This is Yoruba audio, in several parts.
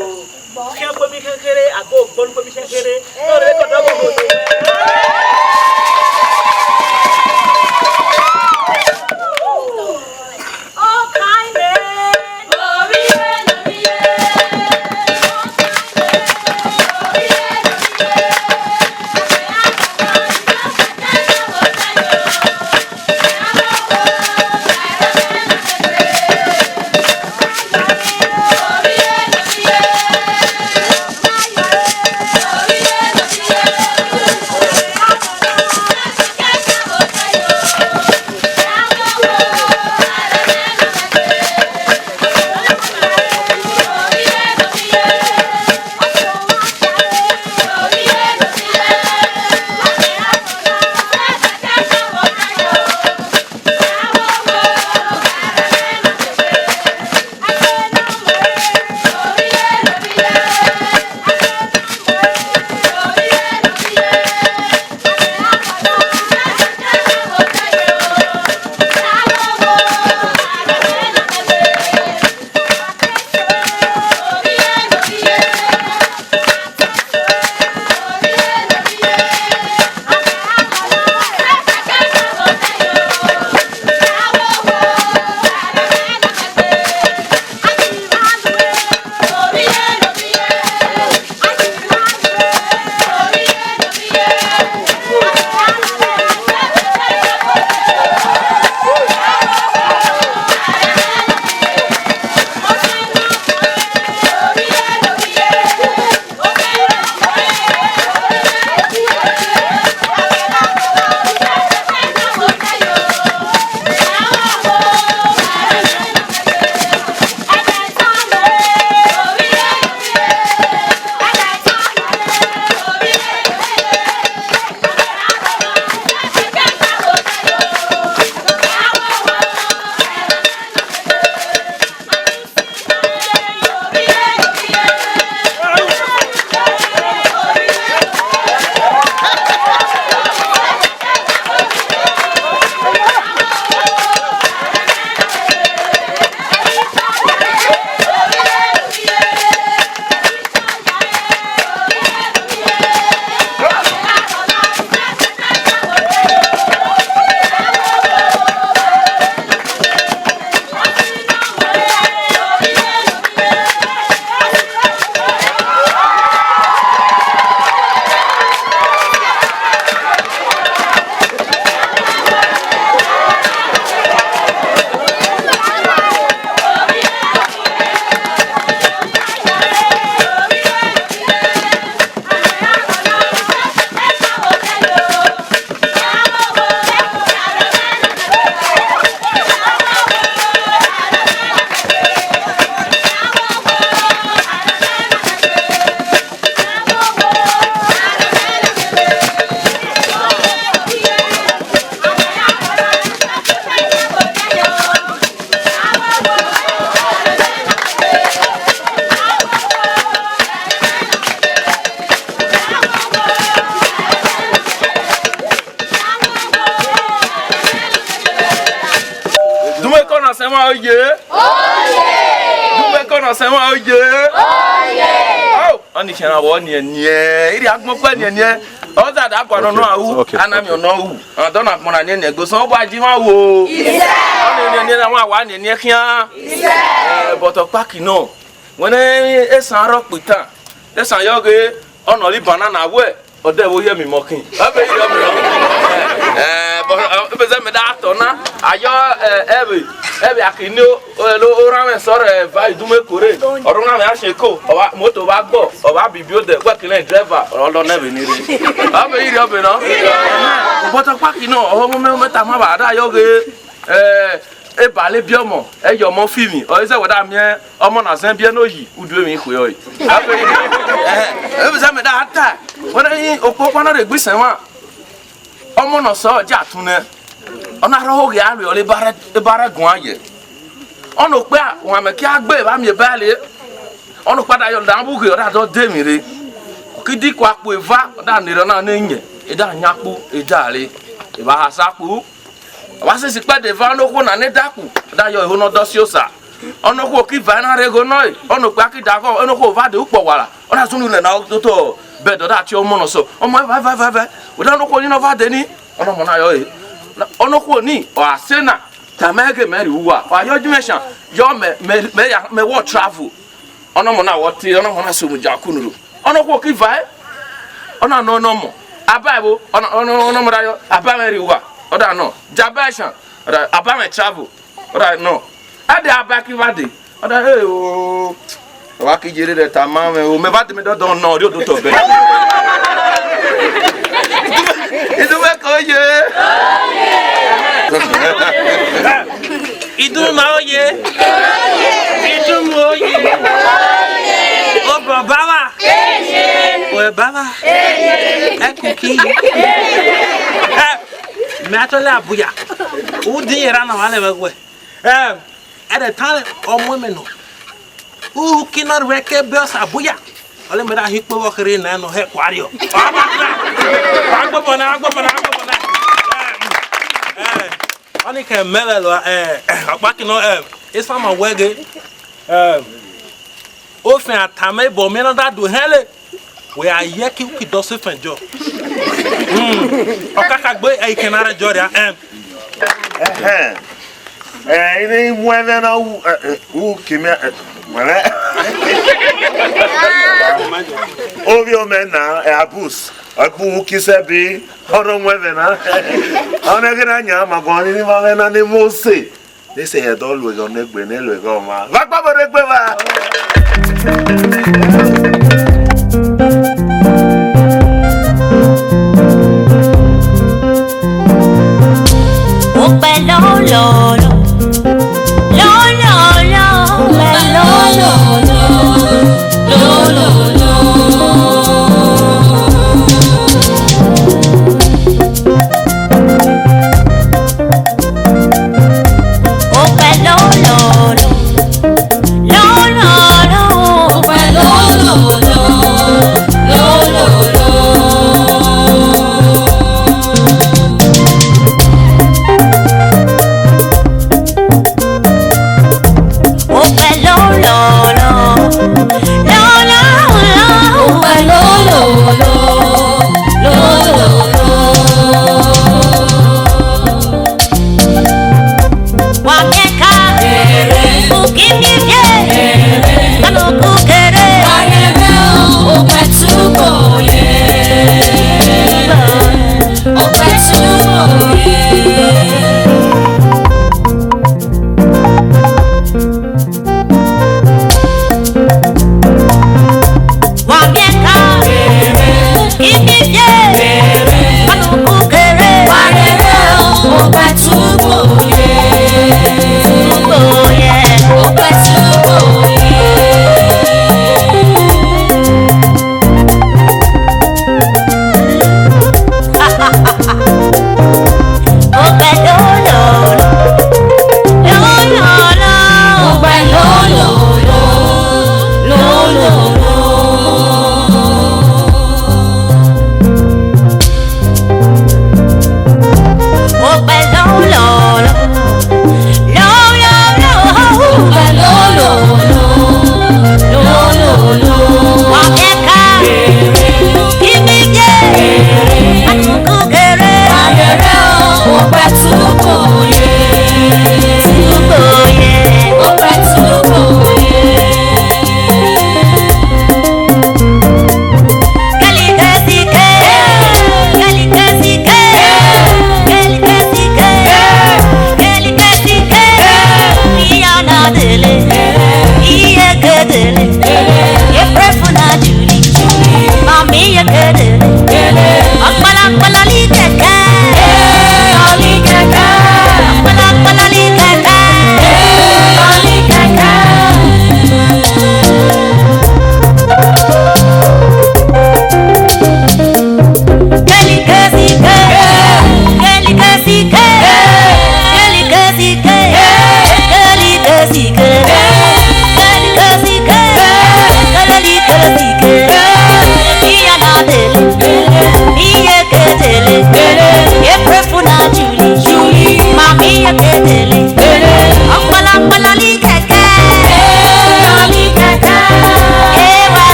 Kien po mi kere ago bon po mi kere. No re ko do bo. Oni chena woni nie iri agmopa nie o da da kwa no awu anami no wu don na pona ne ne go so bo aji wa wo ise oni ne na wa ne kian ise but opaki no when e san ro pitan e san yo ge ono li banana we o de wo ye mi mokin abe iri mi but be ze me da to na ayo ebe akini lo ran me sore vai du me kore orun na me a se ko oba moto ba gbo oba bibi o de gbe kile driver olo na be ni re abe iri obe no but opaki no o mo meta ma ba da yo ge e bale bi omo e yo mo fimi o se woda mi omo na san bi no yi udu mi ko yo abe iri e be se me da ata wona yin opopo na re gbisan wa omo no so ja tun ne ona ro ge ari o le bara gun aye ono pe won me ki agbe ba mi bale ono pada yo dan bu ge o da do de mi re kidi ko apo eva o da ni ro na nye e da nyapu e dale e ba hasapu wa se si pe de va no ko na ne daku da yo ho no do si osa ono ko ki va na rego noi ono pa ki da ko ono ko va de upo wala ona sunu le na to be do da ti o mo no so o mo va o da no ko ni no va de ni ono mo na yo e ono ko ni o asena tamege meri uwa o ayo dimenshan yo me wo travel ono mo na wo ti ono mo na so mu ja kunuru ono ko ki va ono no no mo abaibo ono mo da yo abameri uwa o da no jabashan abame travel o da no ade abaki vade o da hey o wa ki jere de tamame o me vade me do no ri o do to be idu me ko ye idu ma oye idu mo oye o baba wa o baba e kuki me atole abuya o din era na wale we at the time omo me no o cannot reke bells abuya ole me da hikpo wokere na no he kwari o agbo bona oni ke melelo apaki no isa ma wege o fin atame bo me no da do hele we are yeki ki do se fenjo o kaka gbe e kenara joria ini mueve na kimi wala obvio mena abus abu kisebi ono mueve na ona granya magoni ni mueve na ni mose ese he do lu go negbe ne lu go ma va pa bo negbe va Well,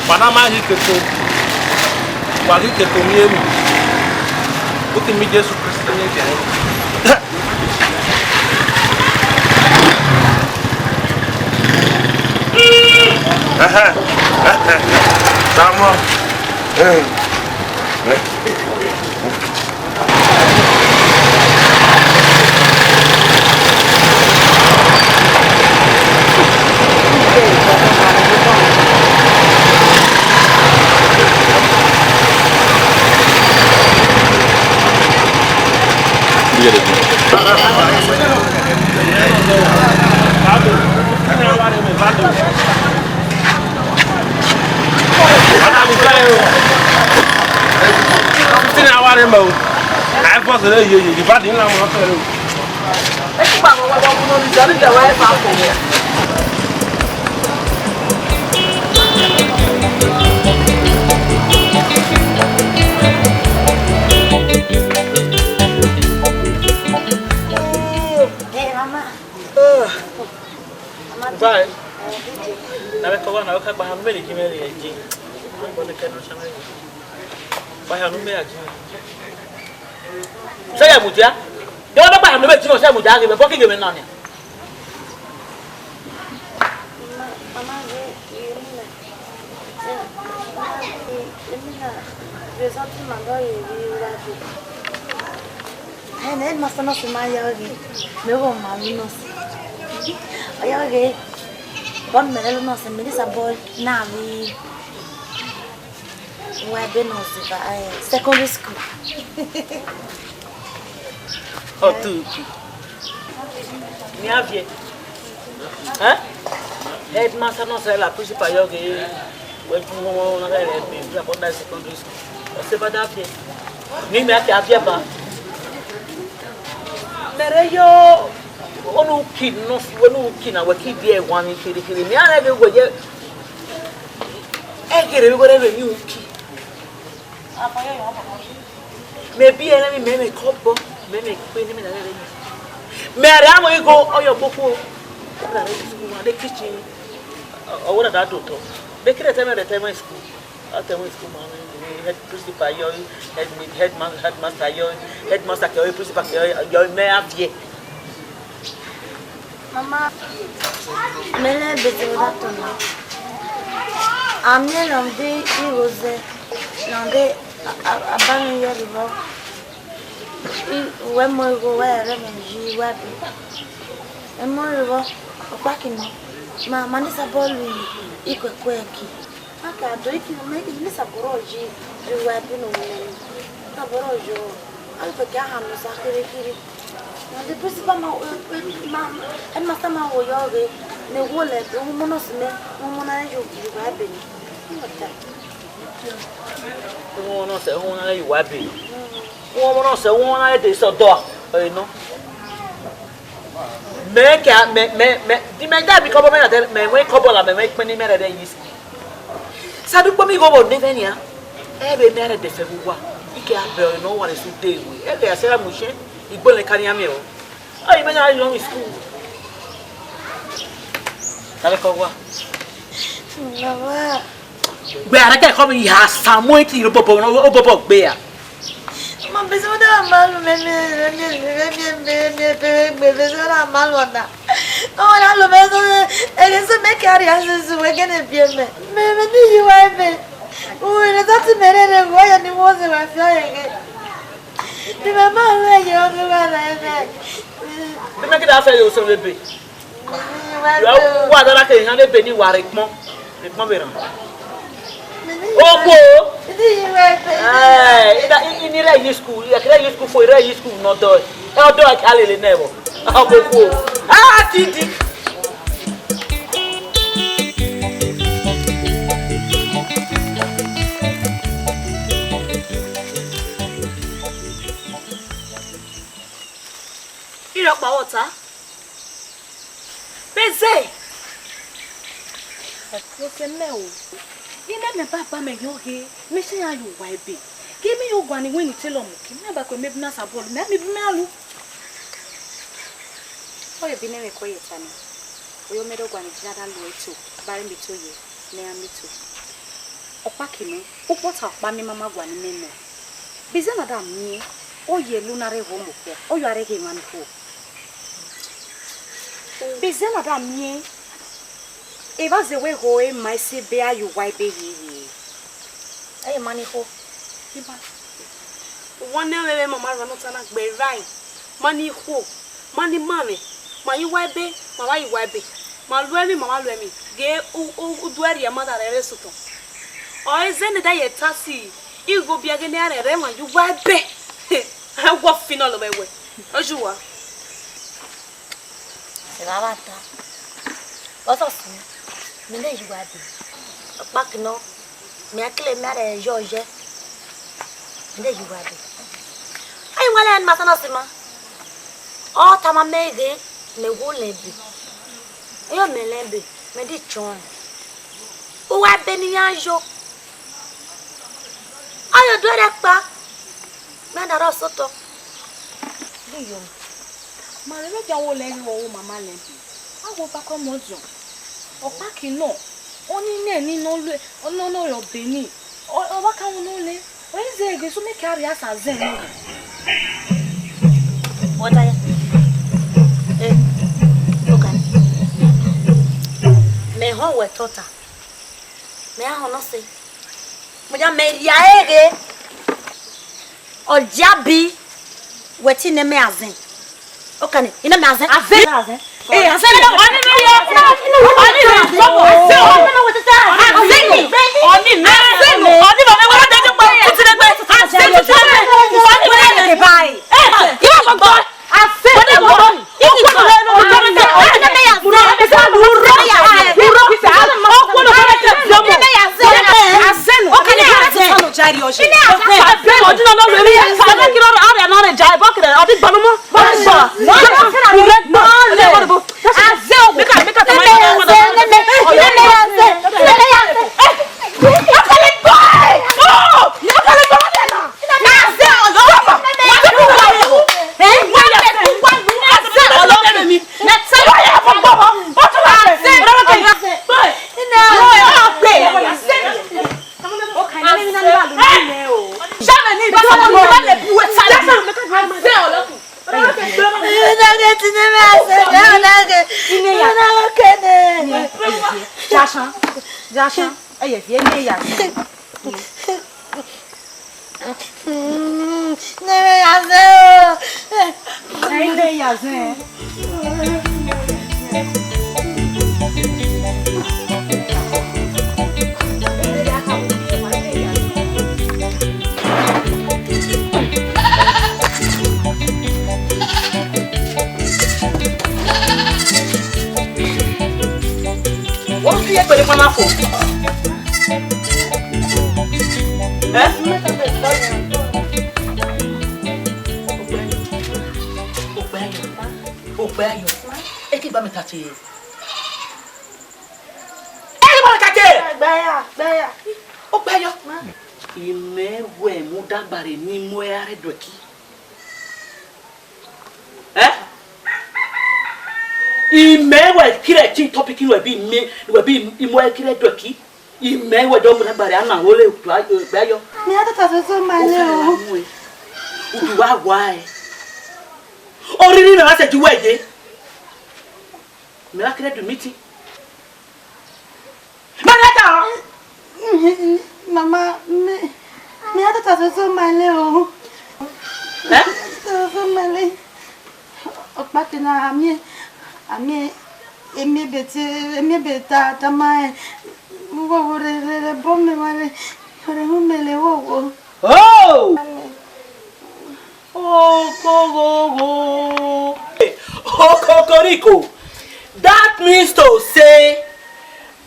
Panama hiketo wagi keto miemu uti mi Yesu Kristo ni je Tamo. Bye. Nawe kwa na waka bahamu meli kimeli ya ji. Mbona keno sana hiyo. Bahamu meli ya ji. Saya muja. Yo na bahamu meli kimo saya muja ngebe boki ngebe nani. Mama yemina. Yemina. Result mando yiradi. Hene masana sumaya gi. Mego malunos. Ayage bon melo no se me disabol na mi we be no se ba secondary school tu. Minha vie. Hein? Headmaster não sei lá, principal eu que eu não sei lá, para dar secondary school. Você vai dar vie. Nem me até a vie ba. Mere yo onu kid no onu kid na we kid be one kiri me ana be go je e kiri be go re mi uki apayo yo papa me bi ene mi me kobo me pe ni me na re me ara mo go oyo popo na re school na the kitchen o wona da to be kire time school after school man head principal yo headmaster yo headmaster yo principal yo me avie Mama, mele bezoda tona. Amne lombe irose, lombe abanu yeribo. We mo go we re menji wabi. E mo ribo opakino. Ma manisa bolu ikwekweki. Aka do iki no make ni saboroji wabi no we. Saborojo. Alfa ka hanu sakire kiri. The principal and Master Mawoyoge, the wallet, the woman of me, woman you have been. The woman of the woman you have been. Woman of the woman I did so door, you know. Make the man that become a man that may wake up and make many men at ease. Sadu Pomi go Nevania, every man at the February. You can't bear no one is to deal with. Every Sarah Mushin. Ibole kaniamio. Ai menya ai long school. Tale ko wa. Mama. Gbe ara ke ko mi ya samu ti ro popo no popo gbe ya. Mama beso da malu me beso da malu na. Oh na lo beso e so me kari asu we gene bien me ni you ai me. Oh na tati mere go ya ni mo se wa fia ye. The mama where you are going to make it after you so baby. What are they going to be worried more? It's not very. Oh, in the school, you can school for a school, not do it. I'll do it, I'll never. I'll go. Ah, Titi. Water. Beze. Akose me o. Ine me papa me yoge. Me se ayu wa ebe. Ki me yo gwa ni weni telo mo. Ki me ba ko me bi na sabolo. Me bi me alu. Oyo bi ne me ko yetani. Oyo me do gwa ni jada lu eto. Bare mi to ye. Ne am to. Opa kinu. Opota pa mi mama gwa ni me no. Beze na da mi. Oye lu na re ho mo ko. Oyo are ke man ko. Bizena da mie. Eva zewe hoe mai se bea you why be here. Hey mani ho. Iba. One lewe mama ranotana gbe rai. Mani ho. Mani mame. Ma you why be, mama you why be. Ma luemi mama luemi. Ge u dueri amada rere soto. O ezene da ye tasi. Igo biage ne are ma you why be. Ha wo final mewe. Ojuwa. Lavata. What's up? Me ne you wabi. Back no. Me akle me are George. Me ne you wabi. Ai wala en masana sima. O tama mege me wo lebi. Ayo me lebi. Me di chon. O wa be ni anjo. Ayo do rek pa. Me na ro soto. Diyo. Marere jawo le wo mama le bi. Awo ba ko mojo. Opa kino. Oni ne ni no le. Ono no yo beni. O wa ka no le. O eze ege so me carry as azen. What are you? Okay. Me ho we tota. Me ha no se. Mo ja me ya ege. O jabi weti ne me azen. Okay, ina me azen. Azen. Eh, azen. Oni me ya. Oni me. Oni me. Oni me wa de pa. Ti le gbe. Azen. Oni me. Buy. Eh, you have a boy. Mama, me ada tá so maleo. So maleo. O patina a mim emi beta tamai. Wo re bombe male. Ore humele wo. Oh! Oh, go. Oh, Cocorico. That means to say,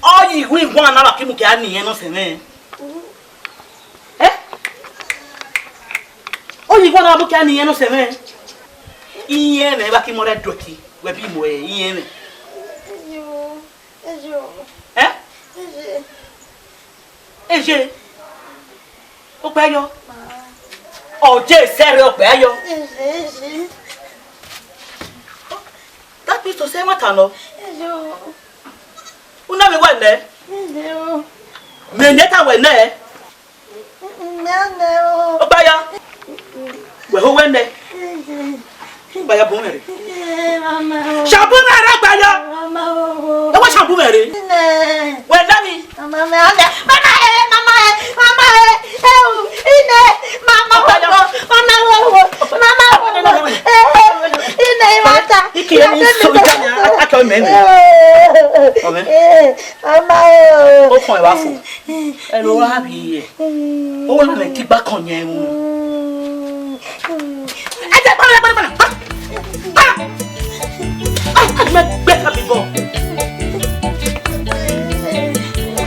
all you win one another people can hear nothing. Eh? All you want to can hear nothing. Eh? Iye me baki more doki. We be more iye me. Eh? Eje. O pe yo. O je sere o pe yo. That means to say what I know. Una me wende. Me neta wende. O ba ya. We ho wende. Ba ya bomere. Shabu na ra ba ya. E wa shabu mere. Wenda mi. Mama.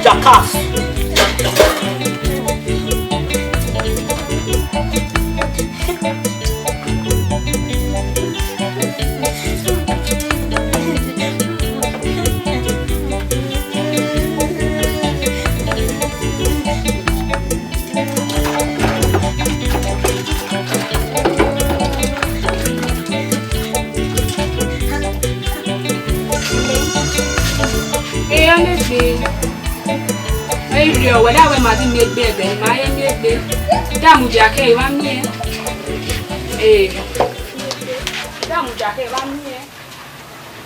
Jackass. Whether we might make baby, my make baby. Damn, Jackie, 1 year. Damn, Jackie, 1 year.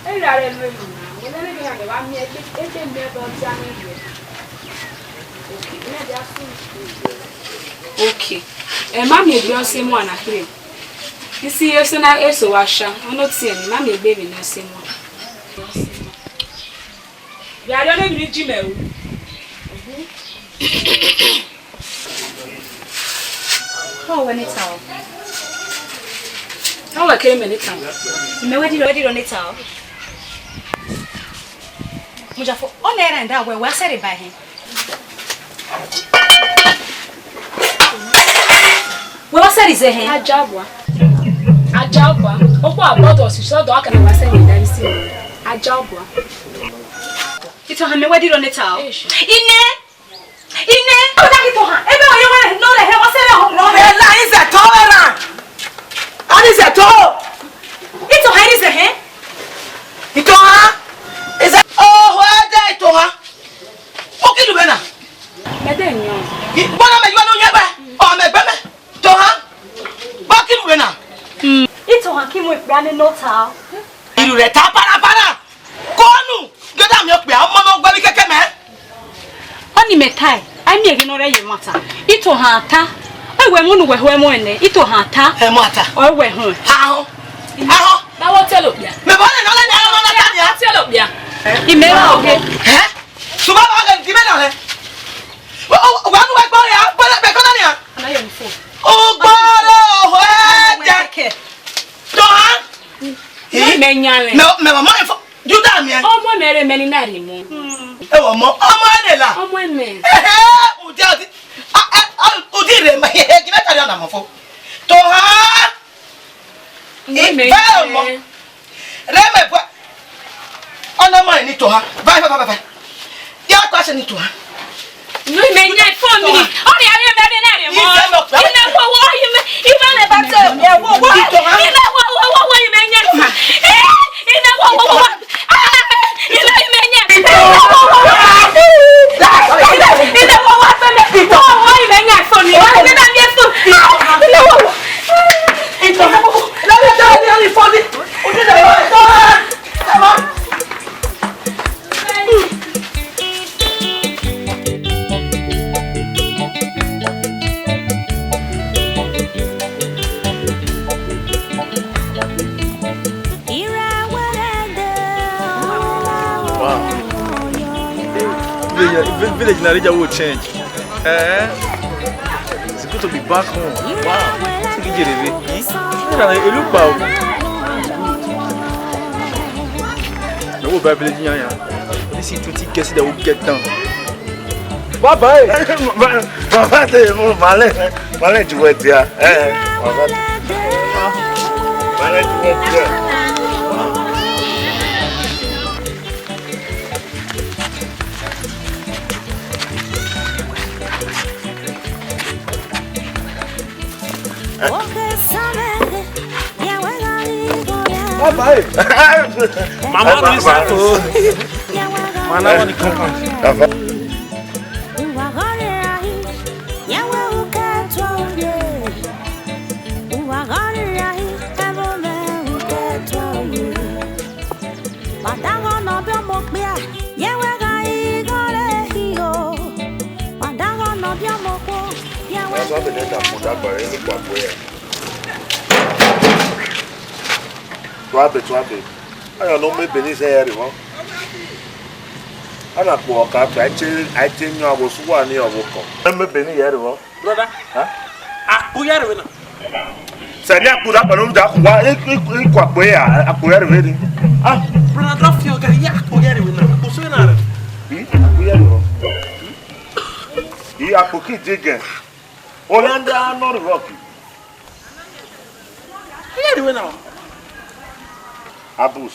I rather know you now. When I have 1 year, it's a never done. Okay. And Mammy, you're same one at him. You see, you're so now, so washer. I'm not seeing Mammy, baby, no same one. You are not even Jimmy. Oh, when it's out. How I came in it. Me wedi on it all. Mujafo, on there and that we said it by him. What said is him? Ajabwa. Okwa about us so do aka na wase ni dan si. Ajabwa. Ito ha me wedi on it all. Ine. O da ki to ha. Ebe o yewe no le he wase le ho no. La is a tolerant. And is a to. Ito ha is he? Ito ha. Is a oh where dey to ha. O ki lu be na. Me dey nyo. Bona me you no nyeba. O me be me. To ha. Ba ki lu be na. Ito ha ki mo ipe ani no ta. Iru re ta para. Konu. Geda mi o pe ọmọ mo gba mi keke me. Oni metai. Ai mi egi no re ye mata. Ito ha ta. Ewe mu nu we ho emo ene. Ito ha ta. E mata. O we ho. Aho. Na wo tell obia. Me bona no le na no ta ya. Tell obia. Imera oge. Eh? Suba ba ga di me na le. O wa nu we gbo ya. Bona be ko na ni ya. Na ye mfo. O gboro ho e je. To ha. Me nyale. Me mama ifo. Juda mi e. Omo mere meni na ri mu. E wo mo ọmọ ene la. Omo eme. Udi adi. Udi re ma ye ki meta ya na mo fo. To ha. Me mo. Re me po. Ona ma ni to ha. Vai. Ya kwa se ni to ha. No me nyai phone ni. Ori ari me de na ri mo. Ina wo you me. Ifa le ba te. E wo. Ina wo you me nyai. Ina wo. Ina you me nyai. Ina wo fa me. Oh, you me nyai phone ni. Ina mi phone. Ina wo. Ito. La ta ni phone. Udi da yo. Come on. Village Narija will change. It's good to be back home. Wow. You look bad. No bad village. This is 20 guests that will get down. Bye bye. Baba te mo male juwe dia. Baba. Male juwe dia. Bye. Mama no is out. Mana ni konkan. Tuabe. Ayo no me beni se yeri mo. Ana po ka to ache nyo abosuwa ni oboko. Me beni yeri mo. Brother. Huh? Aku yari we na. Sani akuda panu da kwa ikwa pe ya aku yeri we ni. Brother drop your guy. Ya aku yari we na. Ku so na re. Aku yeri mo. Aku ki digen. Olanda no rock. Yari we na. Abus.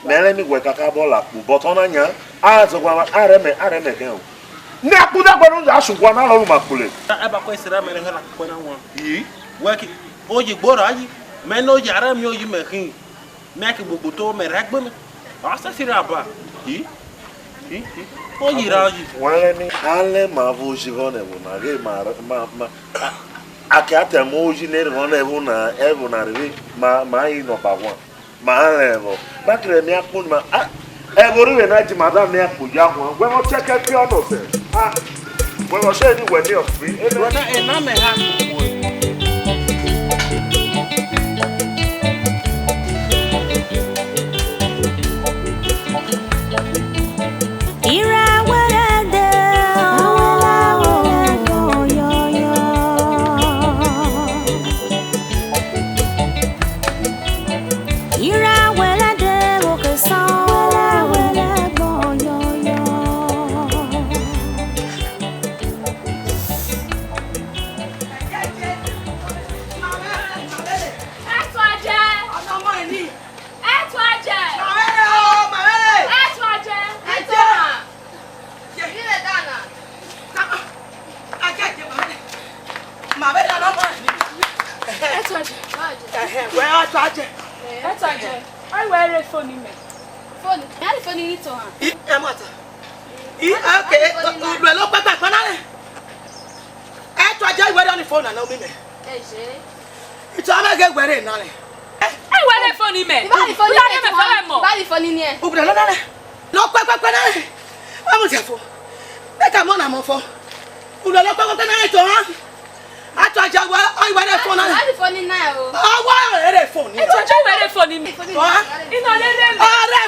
Mele mi gwe kaka bola ku botona nya azogwa areme ken o. Ni akuda gbonu da sugwa na lo makule. Aba ko isira mere hala ko na won. Yi. Waki oji gboro aji. Me no jara mi oji me kin. Me ki gbogbo to me ragbe me. Asa sira aba. Yi. Oji ra oji. Wale ni ale ma vo jivone bu na ge ma ake atemo oji ne rone bu na ebu na rewe ma yi no ba won. Maalevo bakre mi akun ma ebori we na ji madam mi apoja won we mo check pe ono se we mo say ni we ni of free Brother na me ha. I wear a phone in me. Phone. I phone in it to her. Emata. Okay. We look back banana. I try to wear on the phone and no me. It's all I get wearing now. I wear a phone in me. Buy the phone in here. Ubra no. No kwa banana. I'm careful. Make a mon am for. Ubra no kwa banana to her. I try to wear a phone. Buy the phone in now. Oh, why a phone? I try to wear a phone in me. In a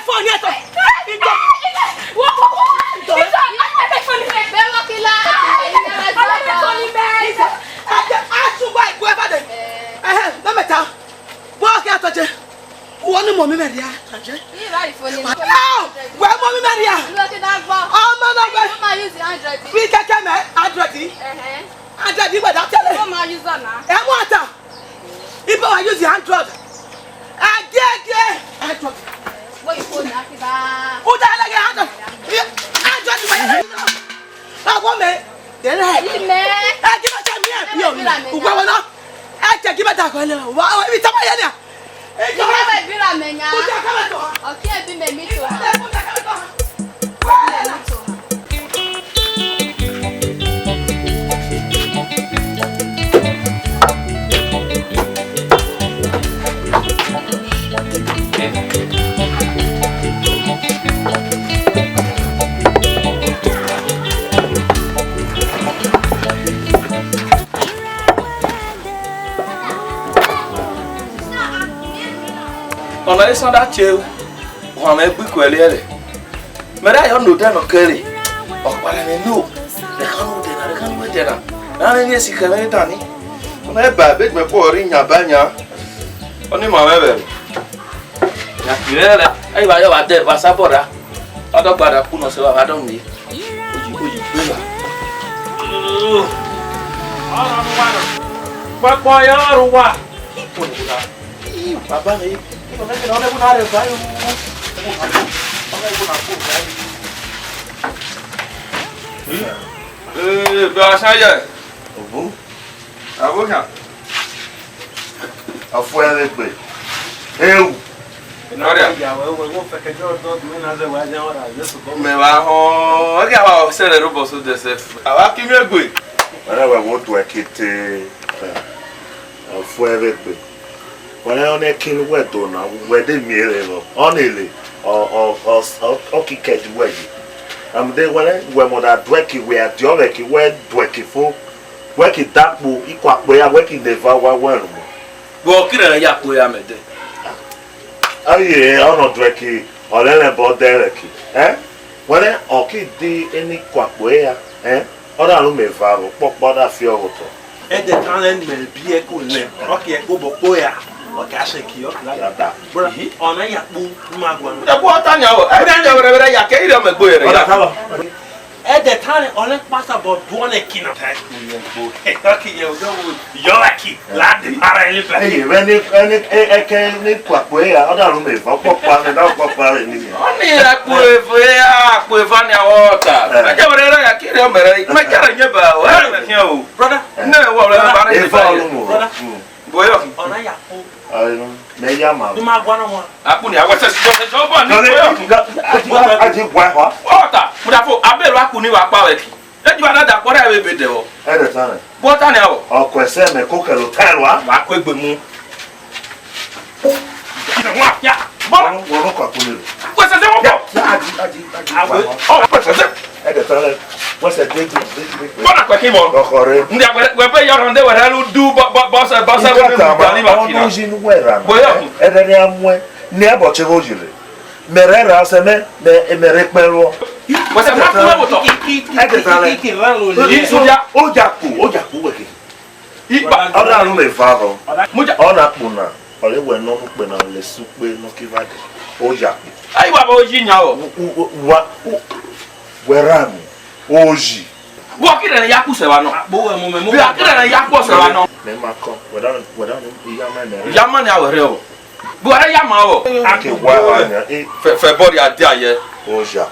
phone yet. One moment, Maria. Where Mommy Maria? Oh, Mama, use the Android. We can come Android. Android, but I'll tell you. Mama, use on now. And water. If I use the Android, I get Android. What you phone now? Who the hell again? Android. I want me. Then I give it to me. Who go on? I take give it to her. Why we talk about it? You have a bill of menya. Okay, be me to her. On a laissé la tue, on a beaucoup de l'air. Mais là, on nous donne un curry. On parle de nous. Les canaux de la. On est ici quand même tani. On est babé, mais pour rien, banya. On est ma mère. Ya kire la. Ai ba yo ba de ba sabora. Odo gbada ku no se wa don mi. Oji gbe la. Ara no wa no. Papo ya ru wa. Baba mi. Não é bonare, vai. Bela saja. Obu. Aboka. Afuera de pe. Eu. Olha. Vou ficar de outro menos a vai já hora. Isso como. Me va ho. Olha a ser o bolso desse. Aqui me goi. Mana wa wotu akete. Afuera de pe. When I only king wedo na wede miere lo onele o kike di weji am de when mother dweki we are the other ki we dweki fo weki dapo ikwa pe ya weki deva wa wenu Bo kire ya po ya mede. Aye ono dweki olele bo dereki when o ki di eni kwa pe ya oda lu me va ro popo da fi ogoto E de talent me bi e ko le o ki e ko bo po ya. Okay, I say you. Bro, on a yapu, Magwan. The water now. I don't know whether I can get my boy. At the time, only pass about one kin of time. Okay, you're lucky. Lad, hey, when it can need Quaquay, I don't know if I pop one and I'll pop out in the only I put Vania water. I never I can't remember. My carriage never. Brother, no, brother. Boy, on a yapu. Me llama. Magwan. Akuni, I was just job on I did water. Mudafo, Abel Akuni wa Paweki. Let you another quarter of a video. At the time. What an hour? Or Quessem and Coca Terra. I quick with me. Yeah, Bon, we'll look up with what's the at the time. What's a big What a quick one? We're paying your on the way. I'll do boss a boss. I'm using where I'm at any amway near Bochevogile. Merera Seme, Merekmero. What's a at the time? Ojaku. Other room, father. Onapuna. Ole we no pe na le supe no kivade oja ai wa ba oji nya o wa werami oji bo kire ya ku se wa no Bo we mo me bi akire ya ku se wa no me ma ko we don ya ma na were o bo ara ya ma o ake wa anya fe body ade aye oja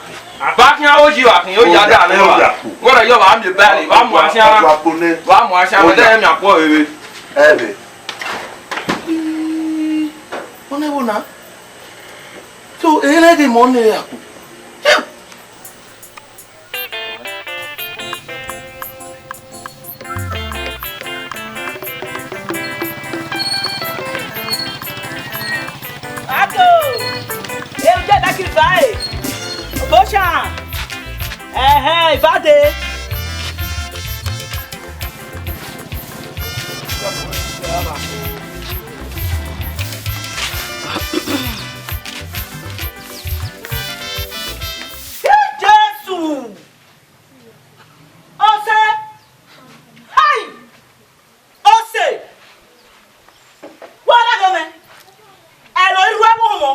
ba kan oji wa kan o ya da le wa wora yo wa mi ba le wa mo asia wa de mi apo ewe ebe Ona wona So, the money. Eu já daqui vai. Poxa. Vai. Jesus! Ose! Hai! Ose! Wala gome. Elo iru emu mo.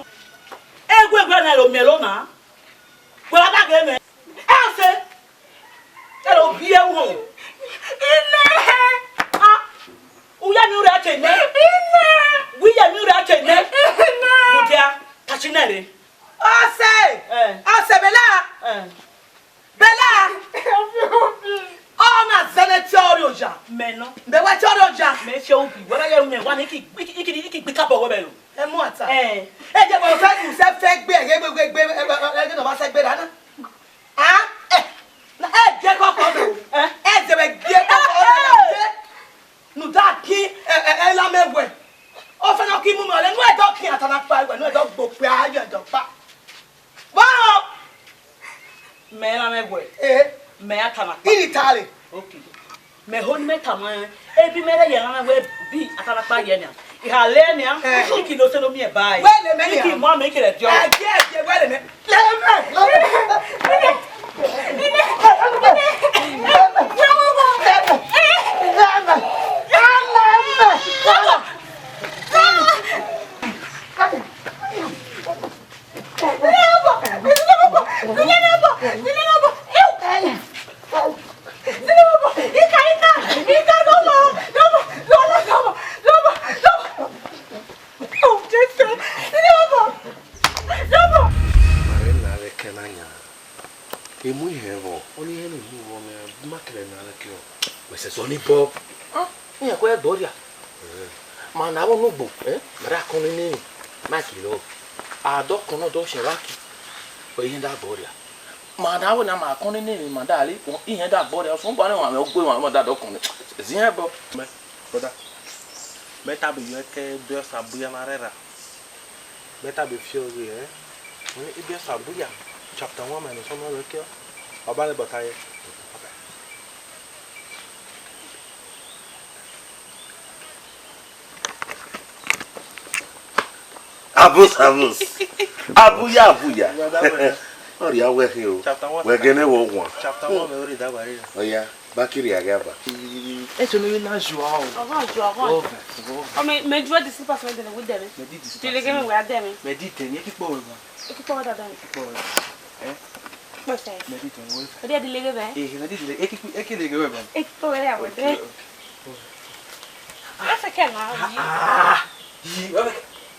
Egwe na elo melo na. Wala gome. Ose! Elo bi ewu. Ine! Ah! Uya mi ura chene. Ine! Wiya mi ura chene. Ine! Mutia, kachinere. Ose! Ose bela! Bela! Oh, na zenetiorio ja. Meno. Be wa tiorio ja. Me se obi. Wala ye unye wa iki gbika bo we belo. E mu ata. E je bo se gbe e no ba se gbe dana. Ah? Na je koko do. Je be gbe koko do. Nu da ki la mewe. O fe na ki mu mo le nu e do ki atana pa we nu e do gbo pe ayo e do pa. Wow! Me la mewe. Me atana. Ini tale. Okay. Me hon me tama. E bi me le ye la we bi atana pa ye ni. Iha le ni a. Iki no se no mi e bai. We le me ni. Iki mo me ki le jo. Je we le me. Le me. Sony Bob. Ni ko e doria. Ma na wo no gbo, ra kon ni ma kilo. A do kon no do se wa ki. O yin da doria. Ma na wo na ma kon ni ma da le, o yin da doria, so ba ni wa me gbe wa mo da do kon. Zin bo. Me, koda. Meta be yo ke do sabuya marera. Meta be fio ri Oni ibi sabuya. Chapter 1 me no so no ke. Oba le bataye. Abus. Abuya. Ori awe he o. We gene wo won. Chapter 1 me ori da bari. Oya, bakiri agaba. E no na Joao. Joao. O me joa de slippers me de with them. Me di dis. Tu le game we are them. Me di ten, e ki po we ba. E ki po da dan. Mo say. Me di ten we. O dia de lege be. Me di le, e ki lege we ba. E ki po we ya we de. Essa que é lá.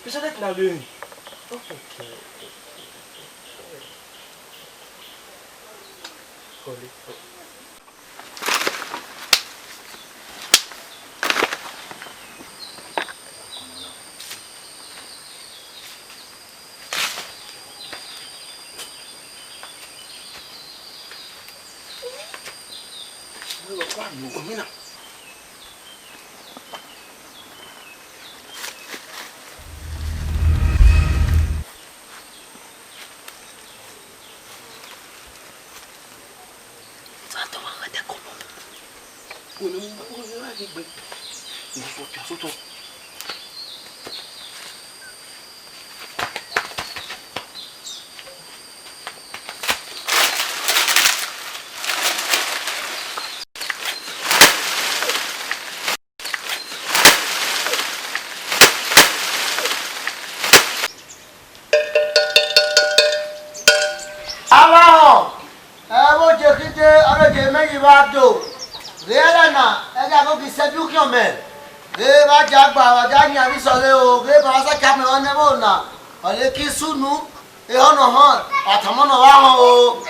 Bisa dat na leun. Holy. Mira. Do rela na ega go ki seju kyo me re ba jagba wa ja ni abi so le o re ba sa ka me one mo na o le ki sunu e ono han atamo no wa ho o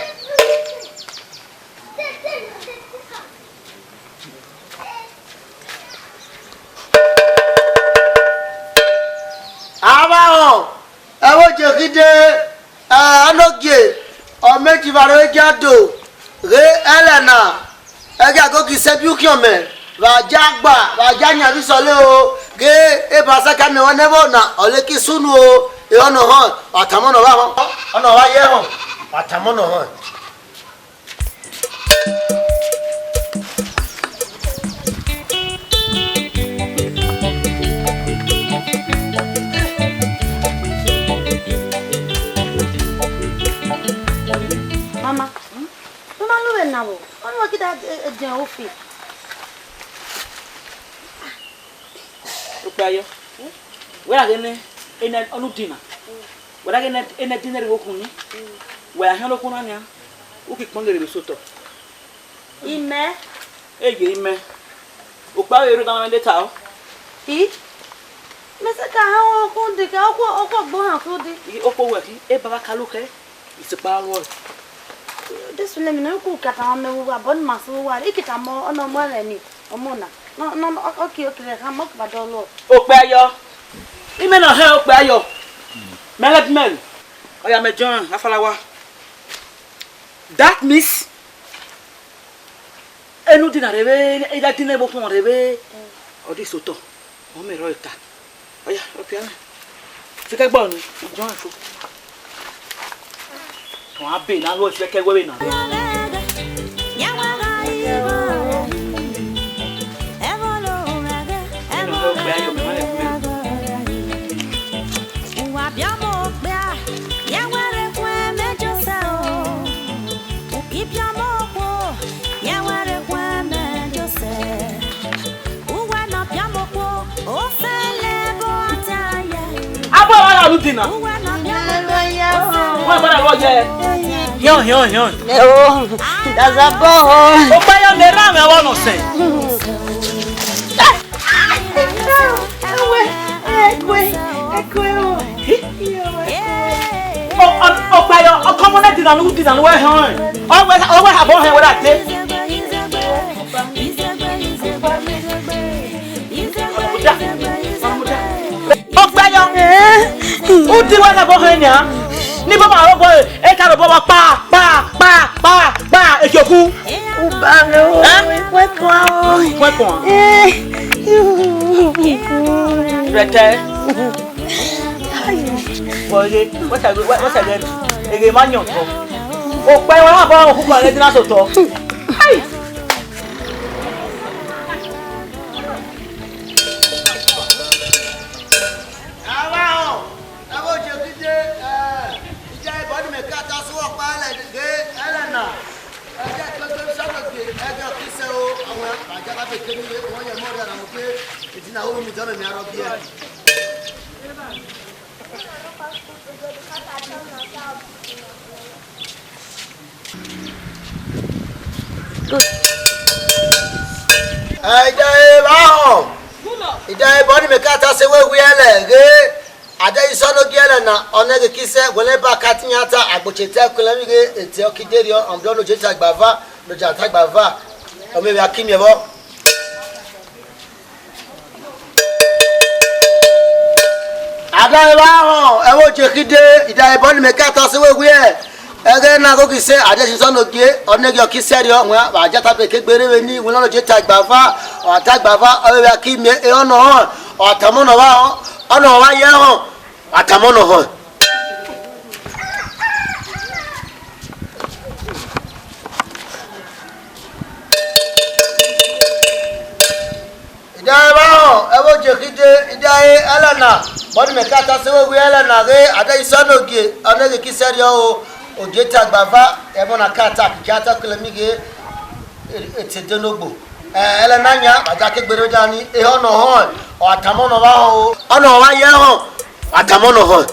aba o e wo je kide anogie o meji vare jado re Elena ega go ki sebi ukiome va jagba va janya bi sole o ge e ba sa ka me won bo na ole ki sunu o e ono han atamono ba ho ono wa ye ho atamono han Mama, mama lu enabo. Ono kita je ofi. Upayo. Wera gene ene onu dina. Wera gene ene dina re okuni. Wera han lo kuna nya. Uki kpongere be soto. Ime. Ege ime. Upayo ero dan le ta o. I. Mese ka ha okun de ka okwo gbo han ko de. I opo we ki e baba kaluke. Isipa lo. This will me ku kata me wa bon masu wa ikita mo ono mo le ni omona. No okay ha mo ba do lo. Upayo. Ime no he upayo. Management. Oya me John afalawa. That means enu dina rebe ida dina bo fun rebe odi soto o me ro ita oya opia na fika gbo ni John fo ton abe na lo se ke wewe na Lutina. Wa bana lo je. Yon. Oh, that's a boy. O pa yo me ra me wa no se. O pa yo o komo na dina nu we han. O we ha bo han we da te. O ti wa na bo han ya. Ni baba ro bo e ka ro bo pa e joku. O ba me o. Foi com. Rete. Boye, what again? Ege manyo to. O pe wa ba o ku pa le dina so to. Ai. Ida body me kata se we ele ge ada isono giele na onege kise wele ba katinyata agbochete kulemi ge eti okiderio ondo no jeta gbava no jata gbava o me ya kimi ebo ada ho ewo jekide ida body me kata se we ege na go kise ada isono gie onege okiserio nwa ba jata pe kegbere we ni wele no jeta gbava o ta gbava o ya kimi e ono ho atamono wa ono wa ye ho atamono ho ida ba ho ewo jekide ida e Elena bodi me kata se we Elena re ada isono gie onege kiserio o jeta gbava e mo na kata kata kulemige etedenogbo Elena nya aja kegbere jani e ono ho atamono wa ho ono wa ye ho atamono ho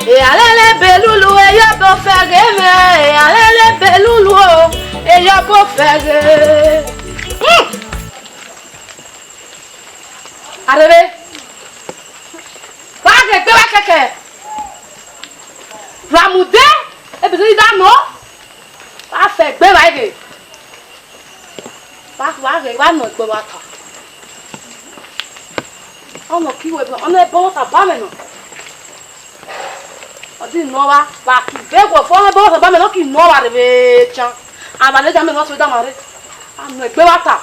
e alele belulu e yo bo fege me e alele belulu o e yo bo fege arebe ba ke gbe wa keke ramude e bi da no ba fe gbe wa ge wa no gbe wa ka ono kiwe ono e bo ta ba me no si nova va ki be go fo bo so ba me no ki nova re be chan amale ja me no so da mare am no gbe wa ta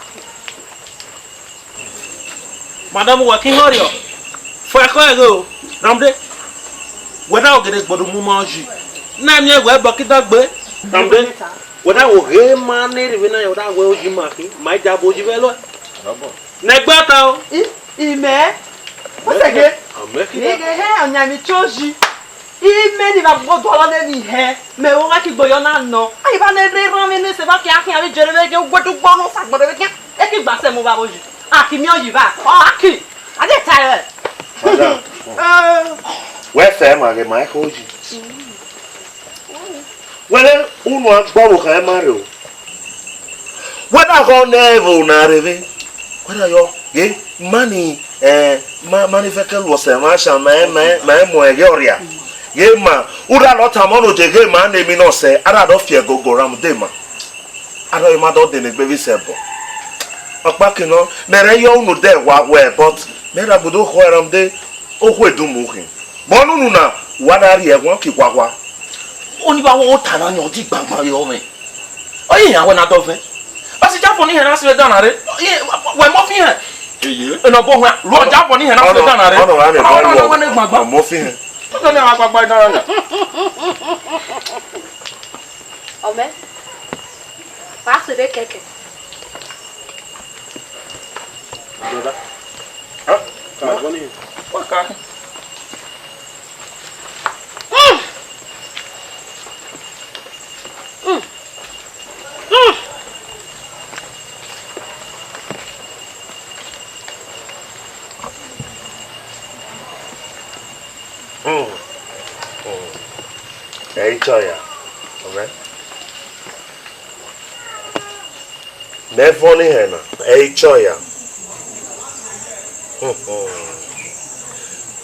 madam wa kin horio fo e ko e go ramde weda ogede gbodu mu ma ji na mi egwe bo ki dagbe ramde weda wo he ma ne ri na weda wo oji ma ki ma ja bo ji be lo na gbe ta o ime o sege ni ge he onya mi choji ime ni ba gbo do lo ne ni he me wo ma ki gboyo na no ai ba ne re ran ni se ba ki akin abi jere le ge gbodu gbo no sa gbodo be ki e ki gba se mo ba boji aki mi oyi ba o aki ade tare where say ma ge ma ko ji wele unu agboro ka e mare o whether go never na reve whether yo ye money money fekel was a masha ma mo e oria ye ma ura lota mono je ge ma na mi no se ara do fie gogo ram de ma ara e ma do de ne gbe bi sebo opa kino mere yo unu de wa we but mera budo ho ram de o ho edumu hin bo nunu na wadari e won ki kwakwa oni ba wo tana ni odi gbagba yo me oyin awon na to fe ba si japo ni he na se dana re we mo fi he eno bo ho lo japo ni he na se dana re ono na gbagba mo fi he to ni wa gbagba dana re ome pa se de keke doda ah ka boni wa ka Hey, Choya. Alright. Never Hena. Hey, Choya.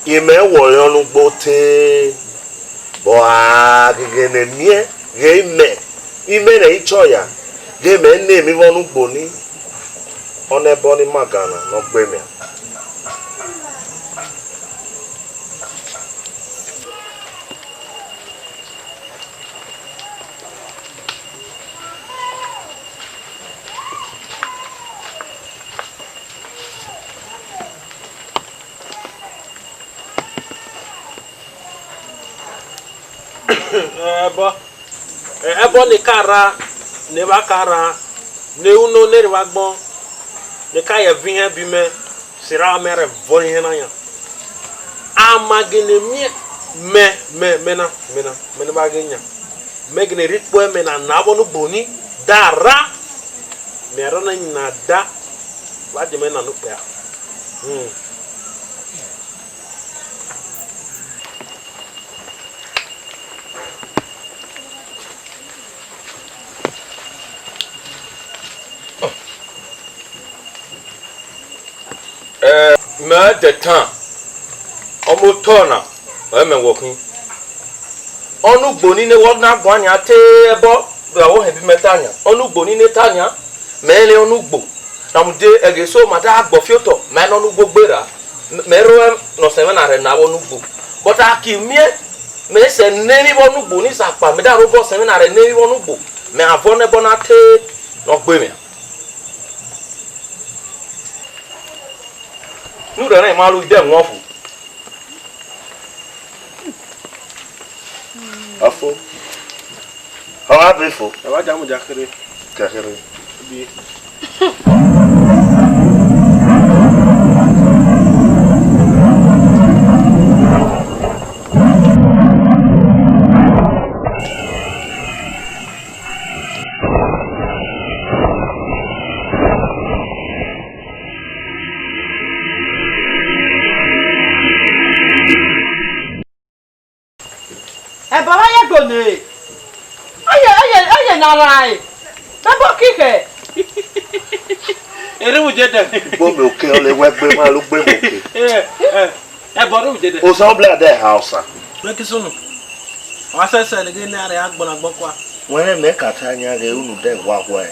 Ime woyonu bote. Boa, gene nie, game. Ime na Choya. Game name wonu boni. One boni magana, no gbemia. ebo ni kara ne ba kara ne uno ne ba gbon ne ka ye vin bi me sira mere vo yin na ya amagene me ba genya me gene ritpo me na bo no boni dara me ro na da ba de me na no pe me de tan omo tona e me wokin onu gboni ne wo na gbo anya te ebo be wo he bi metanya onu gboni ne tanya me le onu gbo na mu de ege so ma da gbo fioto me no nu gbogbera me ro no se na re na wo nu gbo but akimie me se ne ni wo nu gbo ni sapa me da ro bo se na re ne ni wo nu gbo me avon ne bona te no gbe me nu re na ma lu de won fu Afo. How are you for? e wa jamu jakere Kakere. bi baba ye gone aye na rai babo kike ere wo je de Bo me oke ole we gbe ma lu gbe mo ke. e boru je de O so bla de house. me kisunu wa se le ge na re agbona gbokwa Were me ka tanya ge unu de wa wa e.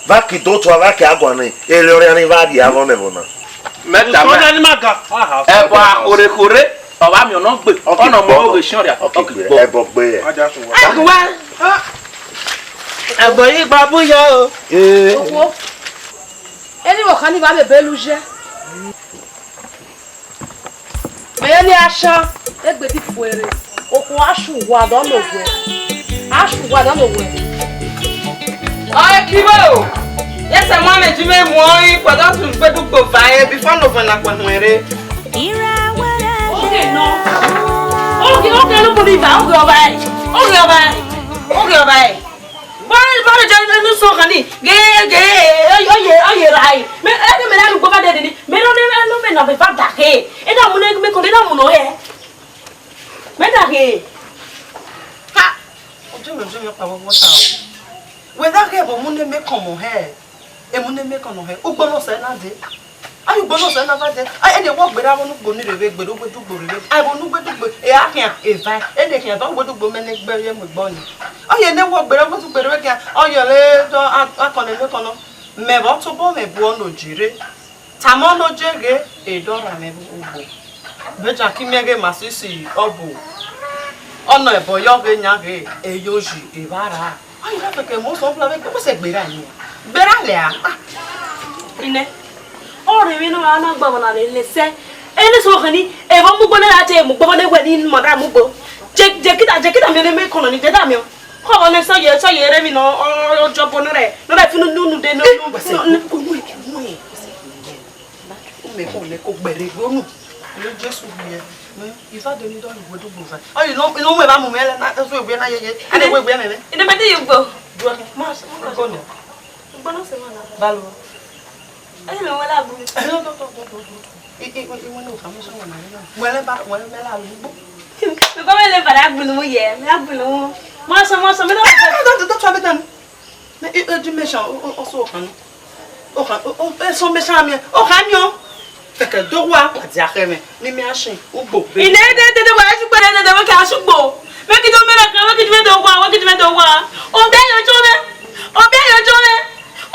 Va ki do to va ki agwa ni. Ele ori ani va di avon ne bona. meta so me na ni maga ha e ba ore kore ọba mi ọ̀nà gbè ọ̀nà mọ́ òwe ṣọ́ọ̀rì àkọ́kọ́ gbọ́. ẹbọ gbé ẹ. àgùnwá ẹgbọ yìí gba bóyá o. owó ẹni wọ̀ kan ní bá bèbè lu jẹ́ mẹ́yẹ́ ní aṣọ ẹgbẹ́ ti fòrè òkú aṣùwà dánlòwẹ̀ ọ̀ẹ́ kíbọ̀ o yẹ́sẹ̀ mọ́ mi jí mi mú ọyìn pẹ̀lú tún gbẹ́dúgbò báyẹ̀ bí fọ́nù fún ẹ̀nà pẹ̀lú ẹ̀rẹ́. oge nọ oge ló bọ̀ ní ibà oge ọba ẹ̀ bọ́ọ̀lù jẹ́ inú sọ kan ní gẹ́gẹ́ ọyẹ ra yìí ẹni mẹ́rin àlùkò bá dẹ̀ ní mẹ́rin ọ̀nà mẹ́rin ọ̀bẹ̀ bá dàgé ẹni àmúnà mẹ́kàn ní àmúnà ẹ̀ mẹ́dàgé. ha ojú mi pa wọ́wọ́ ta o wẹ́dà kẹ́ ẹ̀bọ̀ múnẹ́ mẹ́kàn mọ̀ ẹ́ ẹ̀múnẹ́ mẹ́kàn mọ̀ ẹ́ ó gbọ́nà sẹ́ náà dé ayi gbọ́nà sẹ́ náà bá dé ẹni wọ́n gbẹ̀rẹ̀ àwọn onugbò ní rèé gbẹ̀rẹ̀ ogbẹ́dúgbò rèé àìbọ̀ onugbẹ́dúgbò ẹ̀ àkìyàn èèfà ẹni kìyàn tó ogbẹ́dúgbò mẹ́ni gbẹ̀rẹ̀ mú gbọ́ ni ọyẹ ní wọ́n gbẹ̀rẹ̀ ogbẹ́dúgbò gbẹ̀rẹ̀ kìyàn ọyẹ lẹ́ẹ̀dọ́ akọ̀nẹ̀ mẹ́kànnà mẹ́bọ̀ tó bọ́ mẹ́bù ọ̀nà òjìrè tàmọ́ ọ̀nà jẹ́gẹ́ èdọ́ra mẹ́bù ògbò bẹ́jà kí mẹ́gẹ́ màsísì ọ̀bù ọ̀nà ẹ̀bọ̀ yọ̀gẹ́ nyàgẹ́ èyójì ìbára ayi náà fẹ̀kẹ́ mọ́ sọ́n fúnra bẹ́ẹ̀ kọ́sẹ̀ gbéra yẹn gbéra lẹ̀ à. iná ọ̀rẹ́ mi náà aná gbọ̀ngàn náà lè sẹ́ ẹni sọ̀rọ̀ kan ní ẹ̀fọ́ mú gbọ́n náà jẹ́ mú gbọ́n náà wẹ̀ ní mọ̀dá mú gbọ́ jẹ́kítà mi ní kọ̀nà ní jẹ́dá mi ọ́ kọ́ ọ ní sọ́yẹ̀ ẹrẹ́ mi náà ọjọ́ bọ́ náà rẹ̀ fi nínú dé nínú. Jésù yẹ ifá de ní dọ́ọ̀lù gbọdọ̀ gbò fà ọ inú mú ẹ bá mú mi ẹ lẹ́nà ẹ fún ìgbé náà yẹyẹ ẹ lè gbé ìgbé mẹ́mẹ́. ìdẹ́mẹ́tì yìí gbọ́. dúró máa ṣe mọ́ kọ́ ni. gbọ́dọ̀ ṣe wọn náà. balo. ẹ yẹ mi wọlé àbúrò. ẹ lọ tọ́ ìwọ ní òkà mọ́ṣọ́ wọn náà wọlé mẹ́lá àlùgbò. bíkọ́ mi lè bàrà àgbìnú mu yẹ mi àgbìnú mu mọ́ṣọ́ mi náà fẹ́. tó tọ́ abẹ́tẹ̀ mi ẹdí mẹ́ṣà ọ̀ṣọ́ ọ̀kan kẹkẹ dọwọ àti akẹmẹ ní mi àṣẹ ugbò. ilé dédé wà á ṣùgbọ́n dédé wọ́n kì í aṣùgbò wọ́n tó mẹ́rẹ̀ kan wọ́n kì í mẹ́tò wá ọ̀bẹ ẹ̀yọjọ́ rẹ̀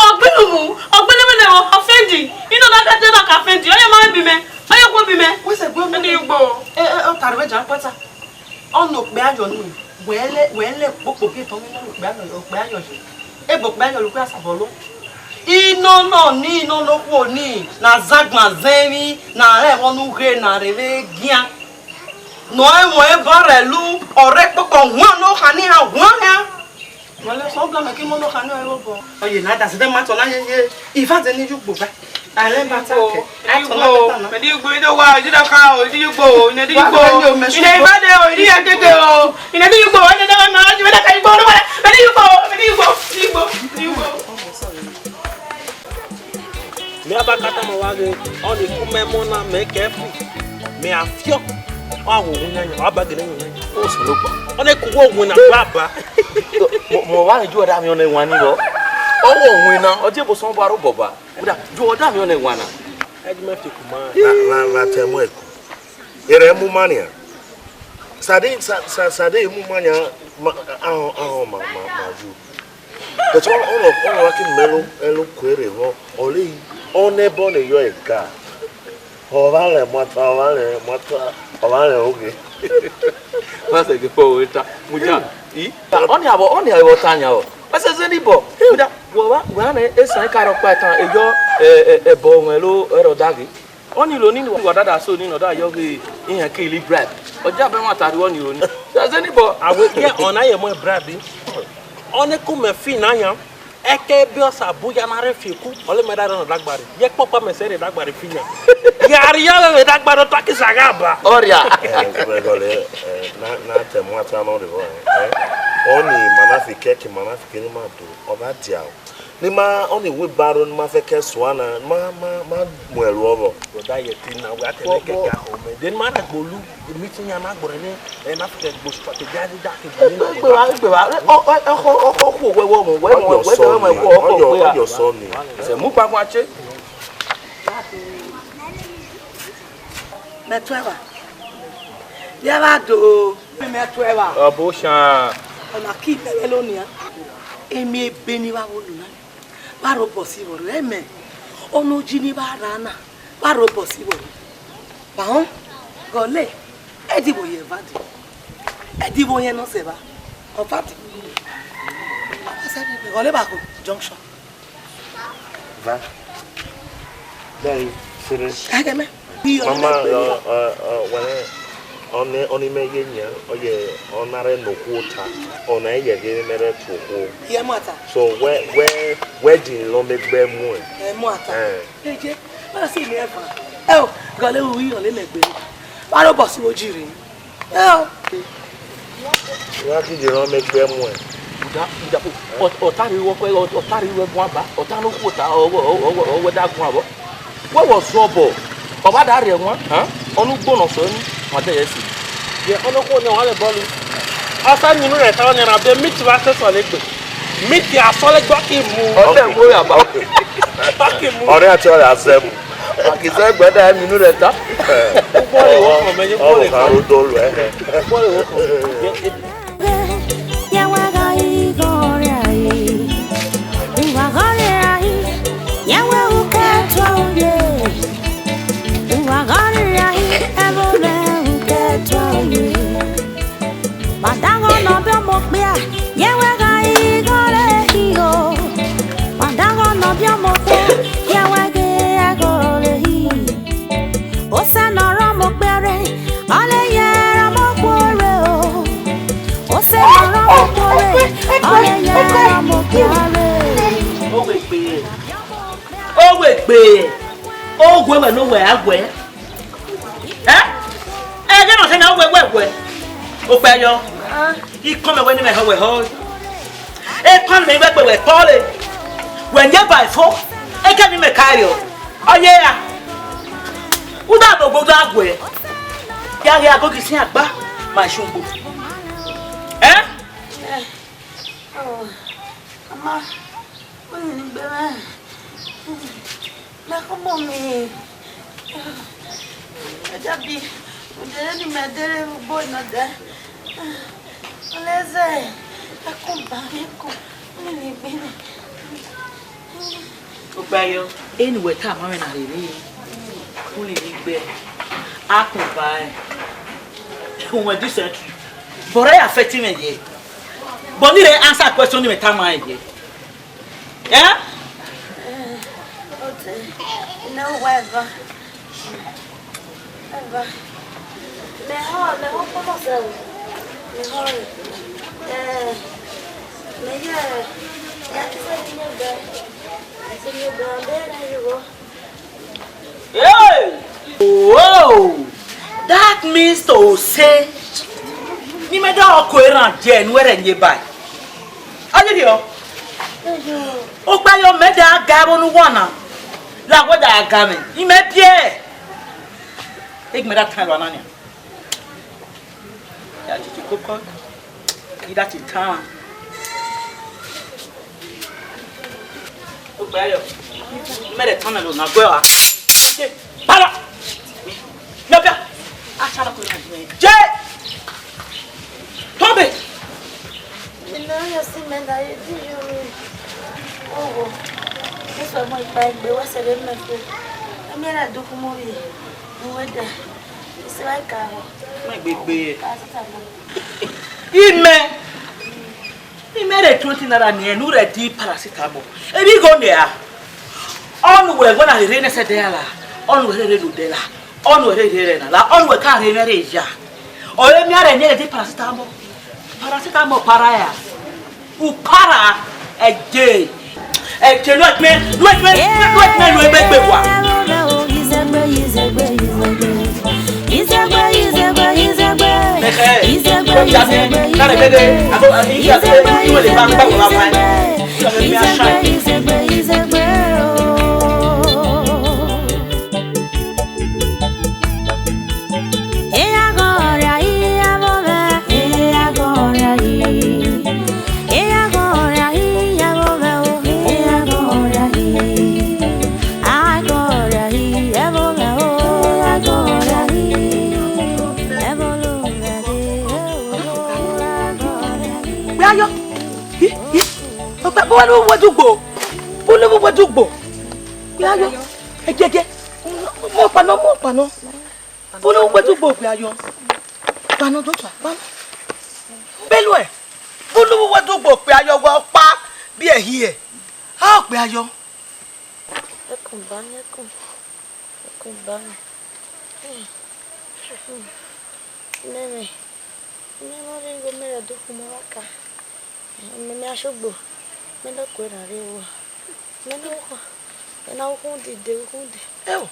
ọ̀gbẹ́lẹ́mẹ́lẹ́ ọ̀fẹ́ndì inú dákẹ́tẹ́ náà kà fẹ́ndì ọ̀yẹ́ máa ń bì mẹ́ ọ̀yẹ́ kó bì mẹ́. wọ́n sẹ̀ gbọ́ mi ní ugbò. ẹ tàrí wẹ́jà ń pẹ́ta ọ̀nà òpè ayọ̀ nù wẹ́ẹ́lẹ̀ pòpò kí ìtàn mi ní òpè ayọ̀ ṣe é bò pé ayọ̀ ló pé àṣàbọ̀ ló. Ino no ni ino loko ni na zagma zemi na re wonu re na reve gia no e mo e barelu ore popo won no khani ha won ha wale so bla me ki mo no khani e robo oye na da se de ma to na ye ifa de ni jugbo ba ale ba ta ke ayugbo me di gbo do wa di da ka o di jugbo ne di jugbo ine ba de o di akeke o ine di jugbo ne da ma di da ka jugbo no me di jugbo mi abakata ma wage on the kume mona me kefu me afio o wo nyanya o abagele nyanya o solo pa on e kuwo wo na baba mo wa ju oda mi on e wan ni lo o wo win na o je bo so baro boba oda ju oda mi on e wan na e di me fi kuma na temo eku ere mu mania sade mu mania ma ju but all of melo elo kwere wo ole one bone yo eka ovale oge ma se ke po eta muja I oni abo tanya o pese se ni bo muda wa na esan ka ro pa tan ejo ebo won lo ero dagi oni lo ni wa dada so ni no da yo ge iyan ke li bread oja be won atari won ni oni se ni bo awe ke ona ye mo bread one ku me fi na yan eke bi osa buja na re fi ku ole me da no dagbare ye popa me se re dagbare fi yan yari ya me dagbare to ki sagaba oria gole na temo ata no de bo oni manafi keke manafi ni ma do oba dia ni ma oni we baro ni ma fe ke swana ma mu elu obo da ye tin na we atele ke ga o me den ma na gbolu meeting ya na gbore ni e na fe gbo strategy da ke gbe wa o ko wewo mo we mo ko pe yo so ni se mu pa kwa che Metweba ya ba do metweba abo shan ona ki bebe lonia emi ebe ni wa wolu na ba ro bo si woro eme onu ji ni ba rana ba ro bo si woro ba hon gole Edibo ye vadi. Edibo ye no seba. En fait, on est back junction. Va. Dai, sere. Agame. Mama, on me yenya, on are no quota, on a year mere to Ye mata. So where did you make bear more? Mata. Eje, I see me ever. Oh, gale wi on le legbe. Ba lo boss ojiri. Oh. What did you make bear more? Otari wo gwa ba, otano quota o da gwa bo. What was robo? Oba da re won, onu gbono so ni, wa de yesi. Ye ono ko no ale bolu. Asa ninu re ta ni ra be meet wa se so le gbe. Meet ya so le gba ki mu. O de mo ya ba. Ki mu. Ore ati ore asem. Akise gbe da ninu re ta. Bole wo ko me ni bole ka ro do lu e. Bole wo ko. Ya wa ga I go re ai. Wa ga re ai. Ya wa u ka to ye. Wa ga re ai. E bo le u ka to ye. Madango no be mo pe a. Ya wa ga I go re hi o. Madango no be mo pe. Ya wa ge a go re hi. O se no ro mo pe re. Ale ye ra mo po re o. O se no ro mo po re. Ale ye ra mo po re. O we gbe. O gwe we no we agwe. E je no se na we. O pe yo. I come when me ho. E come me we tole. When you buy for, e can me carry o. Oh yeah. U da go agwe. Ya go kisin agba ma shunbo. Oh, Mama, when you be man, come on me. Jabi, udere ni medere boy na de. Oleze, akumba ko. Ni be. O pe yo, anyway ta ma na re. Kún lè ní gbé akumba e. Wọ́n di century. Bore affect me ye. But ni answer question me ta ma ye. Yeah? Okay. No whatever. Ever. Le ho como se. Mejor. Ya que se tiene de. Señor Brandera llegó. Hey! Whoa! That means to say, ni me da ko eran je nu ere nye bai. Aye dio. O pa yo me da ga bo nu wona. La go da ga me. Ni me pie. Ik me da tan lo anania. Ya ti ko. Ni da ti tan. O pa yo. Me da tan lo na go a. Para! Nabia! Achara ko na dwe. Je! Tobe! Ina ya si menda ye di yo. Oh. Eso mo ipa egbe wa se le me fe. Ami ara do ko mo ri. Mo weda. Isi wa ka ho. Me gbegbe. Ka sa mo. Ime re 20 naira ni enu re di paracetamol. Ebi go ne a. Onu we go na re ne se de ala. Onu we re do de la. Onu we re na la. Onu we ka re ne re ja. Ore mi ara ne di paracetamol. Paracetamol para ya. U para eje. Eje lo me lo egbe wa. Bolo wo dugbo. Ya yo. Ejeje. Mo pano. Bolo wo dugbo pe ayo. Bano do to. Bano. Belu e. Bulu wo do gbo pe ayo wa pa bi e hi e. A pe ayo. Ekun bani. Nene. Nemo ringo me do kumaka. Me ashogbo. Me do ko ra re wo. Me no ko. E na ko di de. Ewo.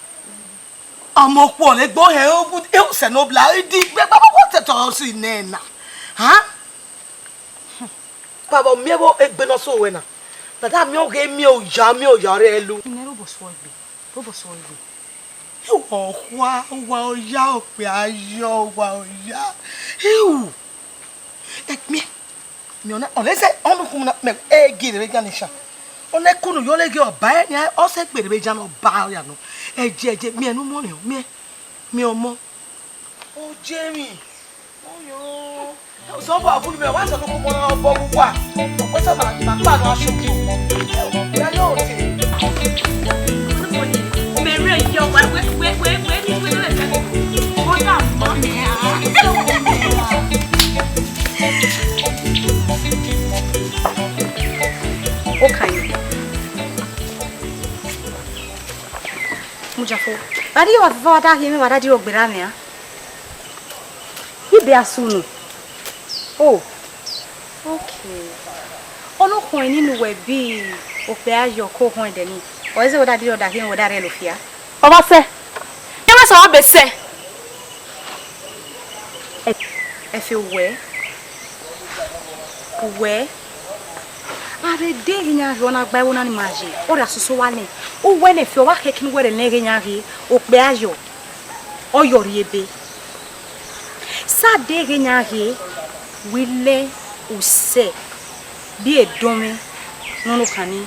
Ọmọ po le gbo he o bu e o se no bla di gbe baba ko te to si nena. Ha? Baba mi ebo egbe no so we na. Na da mi o ge mi o ya re elu. Ine robo so igbe. Wa o ya o pe ayo wa o ya. Ewu. Tek mi ona se onu kum na me e gire be ganisha. Ona kunu yo lege oba e ni o se pere be jana oba ya no. Eje mi enu mo yan mi omo. O Jerry. Oyo. So ba bulu me wa so ko mo bo wa. O so ma pa no ashoku. Ya yo ti. Mere yo we o da mo me okay. Mujafo. Bari wa va da yemi wa da di ogbera me a. Ibe asunu. Oh. Okay. Ono ko ninu we bi o pe ayo ko hon de ni. O eze oda di oda hin oda re lo fia. Oba se. E wa so obe se. E fi we. Are de nya rona gba wona ni maji. Ora soso wale. O we ne fi o wa kekin we le nya ri o pe ayo. O yori ebe. Sa de nya ri wile use bi edome nono kani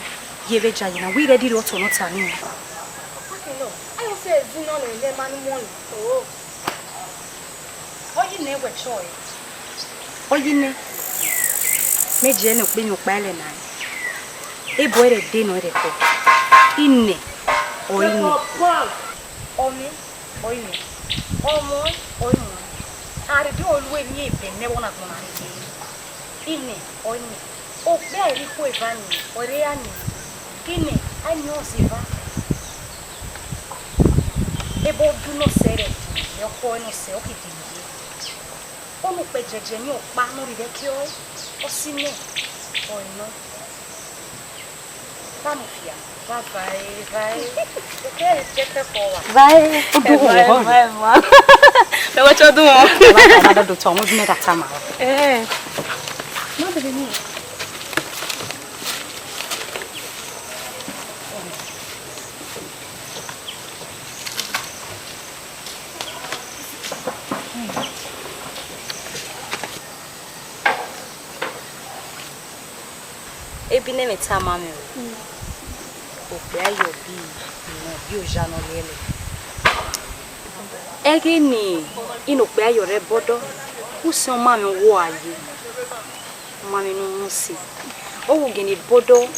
yebe jayi na we ready to no tani. Okay no. I say zino no le manu money. Oh. Oyi ne we choy. Oyi ne meje ne pe nyu pa le na. E boy re de no re ko. Inne. Oyi ne. Omi. Oyi ne. Omo. Oyi ne. Are do olwe ni ebe ne wona ko na ni. Inne. Oyi ne. O be ri ko evani. Ore ani. Inne. Ani o se va. Ebo du no sere. Yo ko no se o ki di. O mo pe jeje ni o pa no ri de ki o sine. O no. Vamos fia. Vai. Que te poa. Vai. Vai. Eu vou te do. Vai dar do tom, vamos me dar tama. Não deve nem. Ebine me tama me. O pe ayo bi o ja no lele. Ege ni ino pe ayo re bodo. O se o ma mi wo aye. O ma mi no si. O wo gini bodo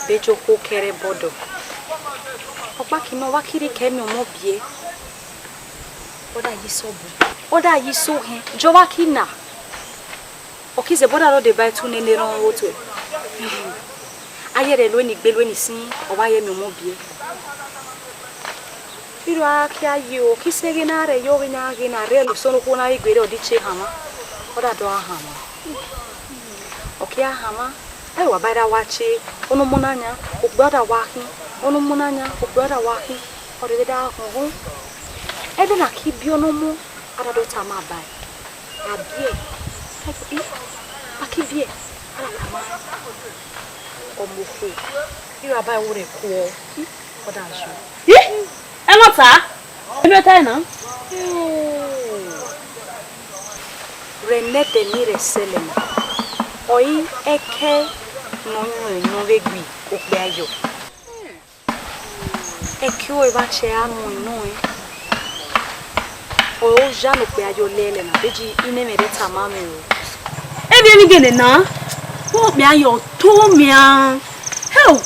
bejo ko kere bodo. Opa ki no wa kiri ke mi o mo bie. Oda yi so bu. Oda yi so hen. Jo wa kina. O ki se boda ro de bai tu ne ne ron wo to. Ayere lo ni gbe lo ni sin o wa ye mi o mo bie. Iro akia yo kisege na re yo na ge na re lo sono ko na igwe o di che hama. Oda do hama. Okia hama. Ai wa baira wachi ono munanya o gboda wahi. Ono munanya o gboda wahi. O de da ho. Ebe na ki bi ono mu ada do ta ma bai. Abie. Ai akibie. Ala kama. Omofu. Iro abai wo re ko. Oda jo. Emota? Enu eta na? Renete ni reselema. Oi eke no vegui o pe ayo. Eke o ba che anu no e. O ja no pe ayo lele na beji ine mere tamame o. E bi mi gene na. O pe ayo to mi an. Hell.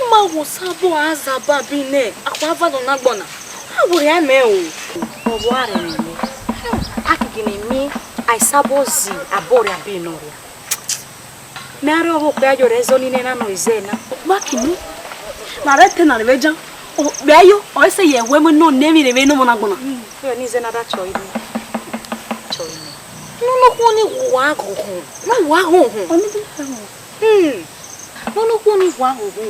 Ma wo sabo azaba bine akwa vado na gbona awore ame o obo are ni akigini mi aisabozi abore abinoria. Mare obo pe ayo rezo ni na no izena. Makini. Na rete na reveja. O be ayo o se ye we mo no nemi reve no mo na gbona. Yo ni zena da choi ni. Choi ni. No ko ni wa go ho. Na wa ho ho. Oni ti ho. No ko ni wa ho ho.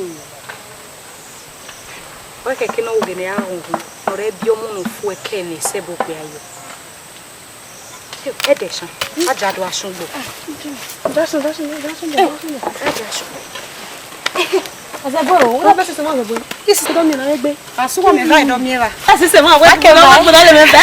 Wa ke kino ugene ya ho ho. Ore bio mo no fu e ke ni sebo pe ayo. Edesha. Ajado asunbo. Dasun. Azaboro, o ba se mo gbo. Isi to mi na egbe. Asuwa me vai do miera. Asi se mo we ke ba mo dale me ba.